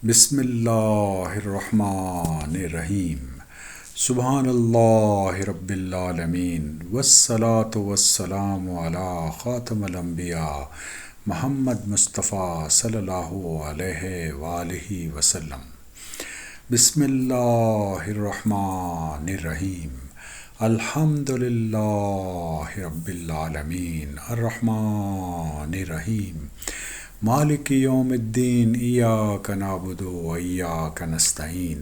بسم اللہ الرحمن الرحیم سبحان اللہ رب العالمین والصلاة والسلام علی خاتم الانبیاء محمد مصطفیٰ صلی اللہ علیہ وآلہ وسلم۔ بسم اللہ الرحمن الرحیم الحمد للہ رب العالمین الرحمن الرحیم مالک یوم الدین ایاک نعبد و ایاک نستعین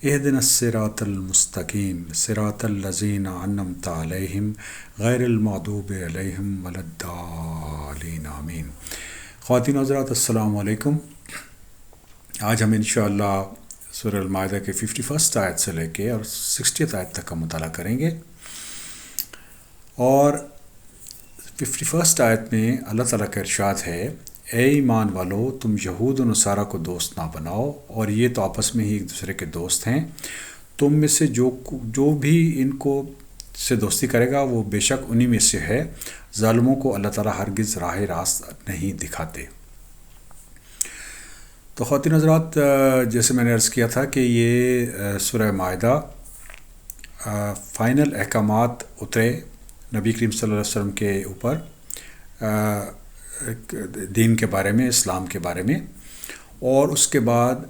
اہدنا الصراط المستقیم صراط الذین انعمت علیہم غیر المغضوب علیہم ولا الضالین آمین۔ خواتین و حضرات السلام علیکم۔ آج ہم انشاءاللہ سورہ المائدہ کے 51 آیت سے لے کے اور 60 آیت تک کا مطالعہ کریں گے، اور 51 آیت میں اللہ تعالیٰ کا ارشاد ہے، اے ایمان والو، تم یہود و نصارہ کو دوست نہ بناؤ، اور یہ تو آپس میں ہی ایک دوسرے کے دوست ہیں۔ تم میں سے جو بھی ان کو سے دوستی کرے گا وہ بے شک انہی میں سے ہے۔ ظالموں کو اللہ تعالیٰ ہرگز راہ راست نہیں دکھاتے۔ تو خواتین حضرات، جیسے میں نے عرض کیا تھا کہ یہ سورہ مائدہ فائنل احکامات اترے نبی کریم صلی اللہ علیہ وسلم کے اوپر، دین کے بارے میں، اسلام کے بارے میں، اور اس کے بعد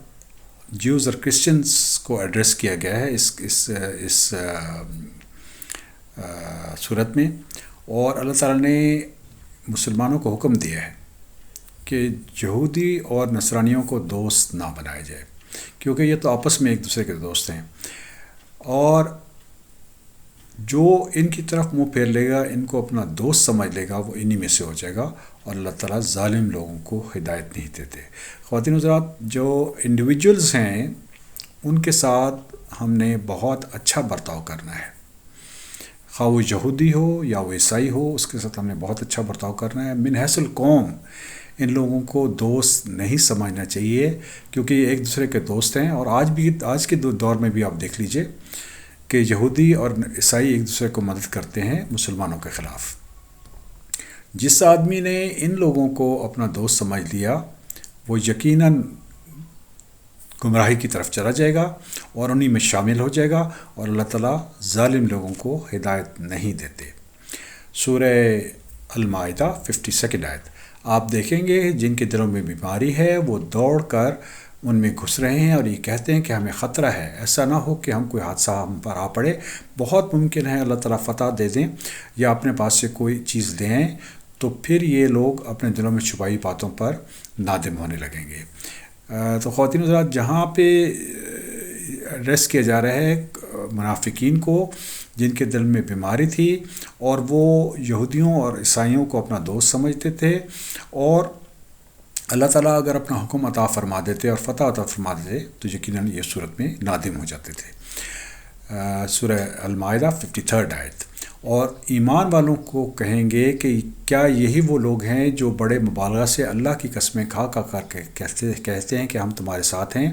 جیوز اور کرسچنز کو ایڈریس کیا گیا ہے اس صورت میں۔ اور اللہ تعالیٰ نے مسلمانوں کو حکم دیا ہے کہ یہودی اور نصرانیوں کو دوست نہ بنایا جائے، کیونکہ یہ تو آپس میں ایک دوسرے کے دوست ہیں، اور جو ان کی طرف منہ پھیر لے گا، ان کو اپنا دوست سمجھ لے گا، وہ انہی میں سے ہو جائے گا، اور اللہ تعالیٰ ظالم لوگوں کو ہدایت نہیں دیتے۔ خواتین حضرات، جو انڈیویجولز ہیں ان کے ساتھ ہم نے بہت اچھا برتاؤ کرنا ہے، خواہ وہ یہودی ہو یا وہ عیسائی ہو، اس کے ساتھ ہم نے بہت اچھا برتاؤ کرنا ہے۔ من حیث القوم ان لوگوں کو دوست نہیں سمجھنا چاہیے، کیونکہ یہ ایک دوسرے کے دوست ہیں، اور آج کے دور میں بھی آپ دیکھ لیجئے کہ یہودی اور عیسائی ایک دوسرے کو مدد کرتے ہیں مسلمانوں کے خلاف۔ جس آدمی نے ان لوگوں کو اپنا دوست سمجھ لیا، وہ یقیناً گمراہی کی طرف چلا جائے گا اور انہی میں شامل ہو جائے گا، اور اللہ تعالیٰ ظالم لوگوں کو ہدایت نہیں دیتے۔ سورہ المائدہ 52 آیت، آپ دیکھیں گے جن کے دلوں میں بیماری ہے وہ دوڑ کر ان میں گھس رہے ہیں اور یہ کہتے ہیں کہ ہمیں خطرہ ہے، ایسا نہ ہو کہ ہم کوئی حادثہ ہم پر آ پڑے۔ بہت ممکن ہے اللہ تعالیٰ فتح دے دیں یا اپنے پاس سے کوئی چیز لے آئیں، تو پھر یہ لوگ اپنے دلوں میں چھپائی باتوں پر نادم ہونے لگیں گے۔ تو خواتین حضرات، جہاں پہ ایڈریس کیا جا رہا ہے منافقین کو جن کے دل میں بیماری تھی، اور وہ یہودیوں اور عیسائیوں کو اپنا دوست سمجھتے تھے، اور اللہ تعالیٰ اگر اپنا حکم عطا فرما دیتے اور فتح عطا فرما دیتے تو یقیناً یہ صورت میں نادم ہو جاتے تھے۔ سورہ المائدہ 53 آیت، اور ایمان والوں کو کہیں گے کہ کیا یہی وہ لوگ ہیں جو بڑے مبالغہ سے اللہ کی قسمیں کھا کر کے کہتے ہیں کہ ہم تمہارے ساتھ ہیں،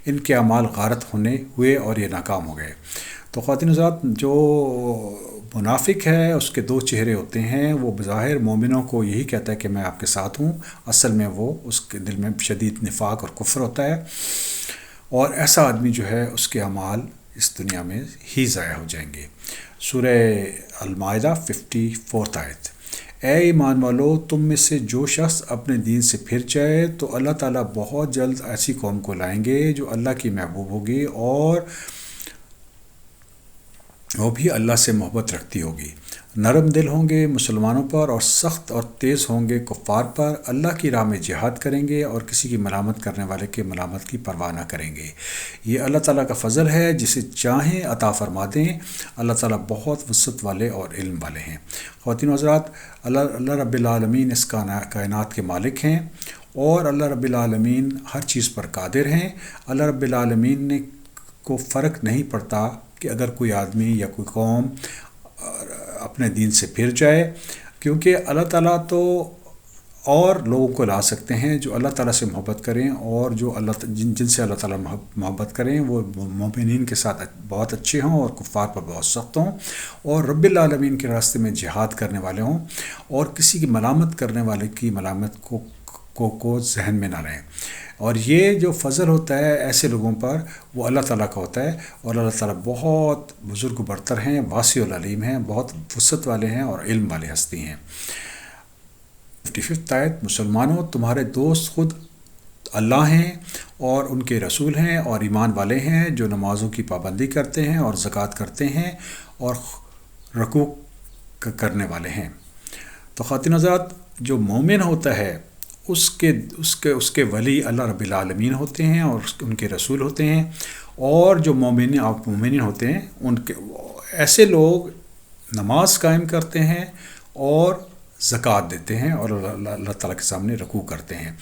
ان کے اعمال غارت ہوئے اور یہ ناکام ہو گئے۔ تو خواتین حضرات، جو منافق ہے اس کے دو چہرے ہوتے ہیں، وہ بظاہر مومنوں کو یہی کہتا ہے کہ میں آپ کے ساتھ ہوں، اصل میں وہ اس کے دل میں شدید نفاق اور کفر ہوتا ہے، اور ایسا آدمی جو ہے اس کے اعمال اس دنیا میں ہی ضائع ہو جائیں گے۔ سورہ المائدہ 54 آیت، اے ایمان والو، تم میں سے جو شخص اپنے دین سے پھر جائے تو اللہ تعالیٰ بہت جلد ایسی قوم کو لائیں گے جو اللہ کی محبوب ہوگی اور وہ بھی اللہ سے محبت رکھتی ہوگی، نرم دل ہوں گے مسلمانوں پر اور سخت اور تیز ہوں گے کفار پر، اللہ کی راہ میں جہاد کریں گے اور کسی کی ملامت کرنے والے کے ملامت کی پرواہ نہ کریں گے۔ یہ اللہ تعالیٰ کا فضل ہے، جسے چاہیں عطا فرما دیں، اللہ تعالیٰ بہت وسعت والے اور علم والے ہیں۔ خواتین و حضرات، اللہ رب العالمین اس کائنات کے مالک ہیں، اور اللہ رب العالمین ہر چیز پر قادر ہیں۔ اللہ رب العالمین کو فرق نہیں پڑتا کہ اگر کوئی آدمی یا کوئی قوم اپنے دین سے پھر جائے، کیونکہ اللہ تعالیٰ تو اور لوگوں کو لا سکتے ہیں جو اللہ تعالیٰ سے محبت کریں، اور جو جن سے اللہ تعالیٰ محبت کریں وہ مومنین کے ساتھ بہت اچھے ہوں اور کفار پر بہت سخت ہوں، اور رب العالمین کے راستے میں جہاد کرنے والے ہوں، اور کسی کی ملامت کرنے والے کی ملامت کو ذہن میں نہ رہیں۔ اور یہ جو فضل ہوتا ہے ایسے لوگوں پر وہ اللہ تعالیٰ کا ہوتا ہے، اور اللہ تعالیٰ بہت بزرگ و برتر ہیں، واسع العلیم ہیں، بہت وسعت والے ہیں اور علم والے ہستی ہیں۔ 55 آیت، مسلمانوں تمہارے دوست خود اللہ ہیں اور ان کے رسول ہیں اور ایمان والے ہیں جو نمازوں کی پابندی کرتے ہیں اور زکوٰۃ کرتے ہیں اور رکوع کرنے والے ہیں۔ تو خواتین حضرات، جو مومن ہوتا ہے اس کے ولی اللہ رب العالمین ہوتے ہیں اور ان کے رسول ہوتے ہیں، اور جو مومنین ہوتے ہیں ان کے ایسے لوگ نماز قائم کرتے ہیں اور زکوٰۃ دیتے ہیں اور اللہ تعالیٰ کے سامنے رکوع کرتے ہیں۔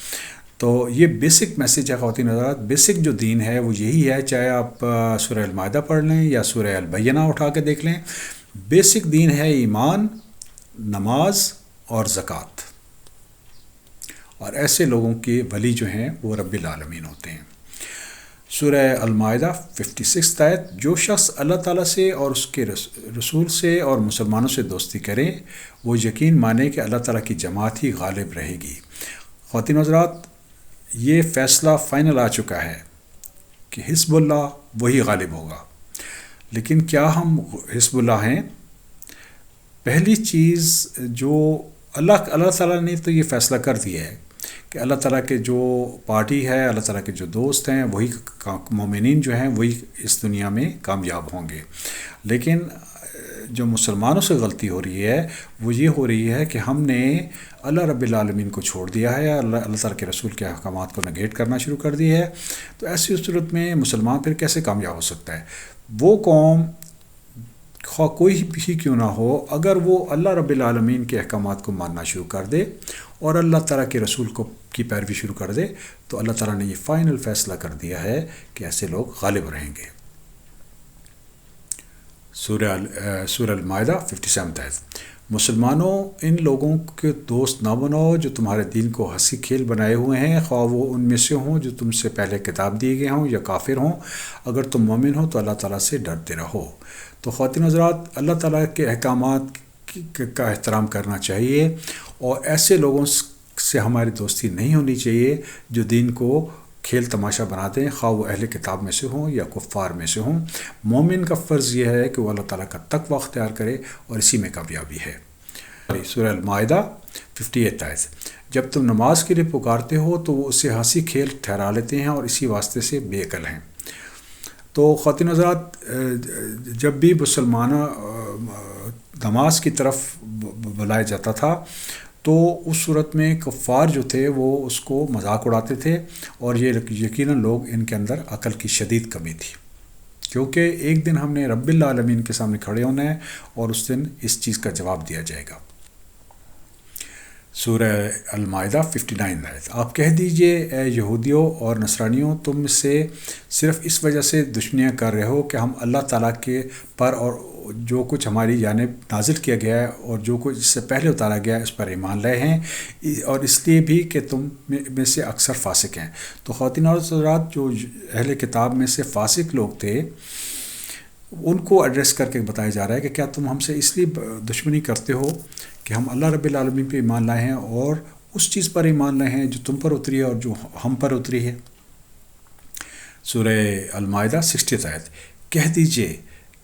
تو یہ بیسک میسیج ہے خواتین حضرات، بیسک جو دین ہے وہ یہی ہے، چاہے آپ سورہ المائدہ پڑھ لیں یا سورہ البینہ اٹھا کے دیکھ لیں، بیسک دین ہے ایمان، نماز اور زکوٰۃ، اور ایسے لوگوں کے ولی جو ہیں وہ رب العالمین ہوتے ہیں۔ سورہ المائدہ 56 آیت، جو شخص اللہ تعالیٰ سے اور اس کے رسول سے اور مسلمانوں سے دوستی کرے وہ یقین مانے کہ اللہ تعالیٰ کی جماعت ہی غالب رہے گی۔ خواتین حضرات، یہ فیصلہ فائنل آ چکا ہے کہ حزب اللہ وہی غالب ہوگا، لیکن کیا ہم حزب اللہ ہیں؟ پہلی چیز جو اللہ تعالیٰ نے تو یہ فیصلہ کر دیا ہے کہ اللہ تعالیٰ کے جو پارٹی ہے، اللہ تعالیٰ کے جو دوست ہیں، وہی مومنین جو ہیں وہی اس دنیا میں کامیاب ہوں گے۔ لیکن جو مسلمانوں سے غلطی ہو رہی ہے وہ یہ ہو رہی ہے کہ ہم نے اللہ رب العالمین کو چھوڑ دیا ہے، اللہ تعالیٰ کے رسول کے احکامات کو نگیٹ کرنا شروع کر دی ہے۔ تو ایسی صورت میں مسلمان پھر کیسے کامیاب ہو سکتا ہے؟ وہ قوم خواہ کوئی بھی کیوں نہ ہو، اگر وہ اللہ رب العالمین کے احکامات کو ماننا شروع کر دے اور اللہ تعالیٰ کے رسول کی پیروی شروع کر دے، تو اللہ تعالیٰ نے یہ فائنل فیصلہ کر دیا ہے کہ ایسے لوگ غالب رہیں گے۔ سورہ المائدہ 57 آیت، مسلمانوں ان لوگوں کے دوست نہ بناؤ جو تمہارے دین کو ہنسی کھیل بنائے ہوئے ہیں، خواہ وہ ان میں سے ہوں جو تم سے پہلے کتاب دیے گئے ہوں یا کافر ہوں، اگر تم مومن ہو تو اللہ تعالیٰ سے ڈرتے رہو۔ تو خواتین حضرات، اللہ تعالیٰ کے احکامات کا احترام کرنا چاہیے، اور ایسے لوگوں سے ہماری دوستی نہیں ہونی چاہیے جو دین کو کھیل تماشا بناتے ہیں، خواہ وہ اہل کتاب میں سے ہوں یا کفار میں سے ہوں۔ مومن کا فرض یہ ہے کہ وہ اللہ تعالیٰ کا تقوی اختیار کرے، اور اسی میں کامیابی ہے۔ سورہ المائدہ 58 آیت، جب تم نماز کے لیے پکارتے ہو تو وہ اسے ہنسی کھیل ٹھہرا لیتے ہیں اور اسی واسطے سے بے عقل ہیں۔ تو خواتین حضرات، جب بھی مسلمان نماز کی طرف بلایا جاتا تھا تو اس صورت میں کفار جو تھے وہ اس کو مذاق اڑاتے تھے، اور یہ یقیناً لوگ ان کے اندر عقل کی شدید کمی تھی، کیونکہ ایک دن ہم نے رب العالمین کے سامنے کھڑے ہونا ہے اور اس دن اس چیز کا جواب دیا جائے گا۔ سورہ المائدہ 59 آیت، آپ کہہ دیجئے اے یہودیوں اور نصرانیوں، تم سے صرف اس وجہ سے دشمنیاں کر رہے ہو کہ ہم اللہ تعالیٰ کے پر اور جو کچھ ہماری جانب نازل کیا گیا ہے اور جو کچھ اس سے پہلے اتارا گیا ہے اس پر ایمان لائے ہیں، اور اس لیے بھی کہ تم میں سے اکثر فاسق ہیں۔ تو خواتین اور حضرات، جو اہل کتاب میں سے فاسق لوگ تھے ان کو ایڈریس کر کے بتایا جا رہا ہے کہ کیا تم ہم سے اس لیے دشمنی کرتے ہو کہ ہم اللہ رب العالمین پہ ایمان لائے ہیں اور اس چیز پر ایمان لائے ہیں جو تم پر اتری ہے اور جو ہم پر اتری ہے۔ سورہ المائدہ 60 آیت، کہہ دیجئے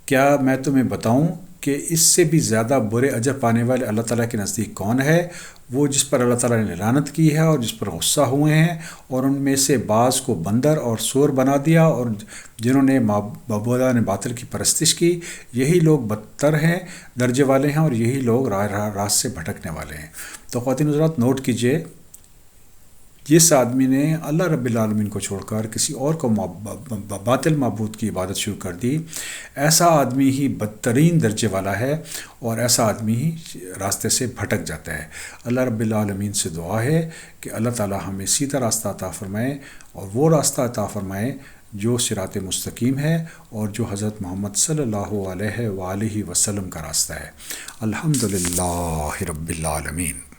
کیا میں تمہیں بتاؤں کہ اس سے بھی زیادہ برے اجر پانے والے اللہ تعالیٰ کے نزدیک کون ہے؟ وہ جس پر اللہ تعالیٰ نے لعنت کی ہے اور جس پر غصہ ہوئے ہیں، اور ان میں سے بعض کو بندر اور سور بنا دیا، اور جنہوں نے معبودان باطل کی پرستش کی، یہی لوگ بدتر ہیں، درجے والے ہیں، اور یہی لوگ راہ سے بھٹکنے والے ہیں۔ تو خواتین حضرات، نوٹ کیجئے، جس آدمی نے اللہ رب العالمین کو چھوڑ کر کسی اور کو باطل معبود کی عبادت شروع کر دی، ایسا آدمی ہی بدترین درجے والا ہے، اور ایسا آدمی ہی راستے سے بھٹک جاتا ہے۔ اللہ رب العالمین سے دعا ہے کہ اللہ تعالی ہمیں سیدھا راستہ عطا فرمائے، اور وہ راستہ عطا فرمائے جو صراط مستقیم ہے اور جو حضرت محمد صلی اللہ علیہ وآلہ وسلم کا راستہ ہے۔ الحمدللہ رب العالمین۔